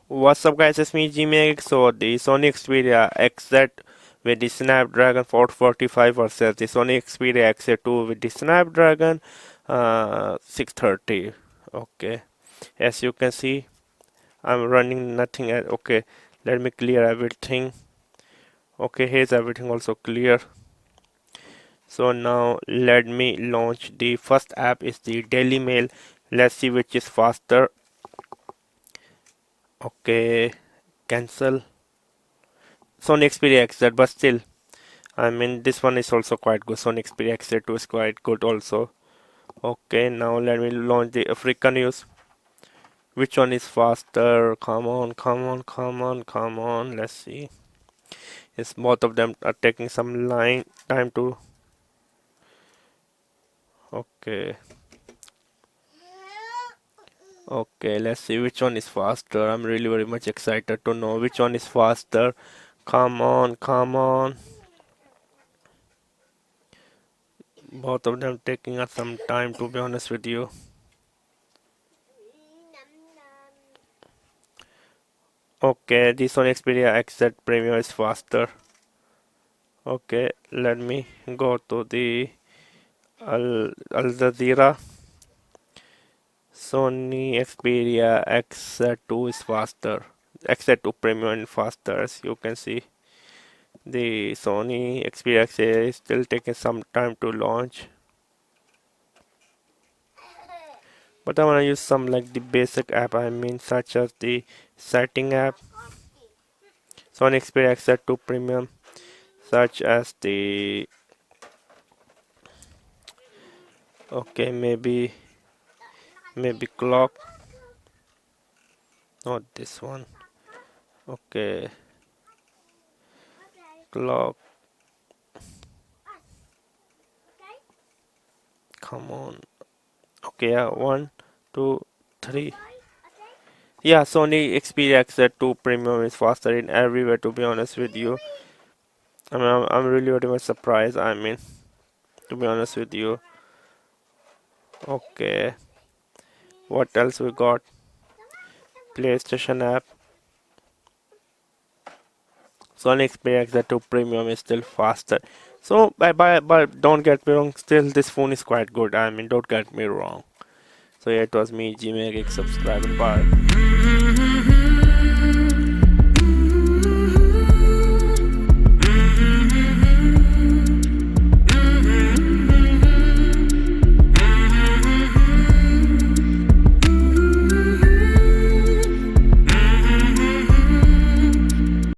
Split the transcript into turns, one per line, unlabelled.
What's up guys, it's me Gmail. So the SONY Xperia XZ with the Snapdragon 445 versus the SONY Xperia XA2 with the Snapdragon 630. Okay, as you can see, I'm running nothing at okay. Let me clear everything. Okay, here's everything also clear. So now let me launch the first app is the Daily Mail. Let's see which is faster. Okay, cancel. SONY Xperia XZ, but still, I mean, this one is also quite good. SONY Xperia XZ2 is quite good also. Okay, now let me launch the African news. Which one is faster? Come on, come on, come on, come on. Let's see. Yes, both of them are taking some time to. Okay. Okay, let's see which one is faster. I'm really very much excited to know which one is faster. Come on, come on. Both of them taking us some time, to be honest with you. Okay, the SONY Xperia XZ Premium is faster. Okay, let me go to the Al Jazeera. SONY Xperia XZ2 is faster. XZ2 Premium is faster, as you can see. The SONY Xperia XA is still taking some time to launch. But I want to use some like the basic app, I mean, such as the setting app, SONY Xperia XZ2 Premium, such as the okay, maybe clock, not this one. Okay, clock, come on. Okay, yeah, 1 2 3. Yeah, Sony Xperia XZ2 Premium is faster in every way, to be honest with you. I mean, I'm really very much surprised, I mean, to be honest with you. Okay, what else we got? PlayStation app. Sony Xperia XZ2 Premium is still faster. So, but don't get me wrong, still this phone is quite good. I mean, don't get me wrong. So yeah, it was me, Gmail, subscribe and bye.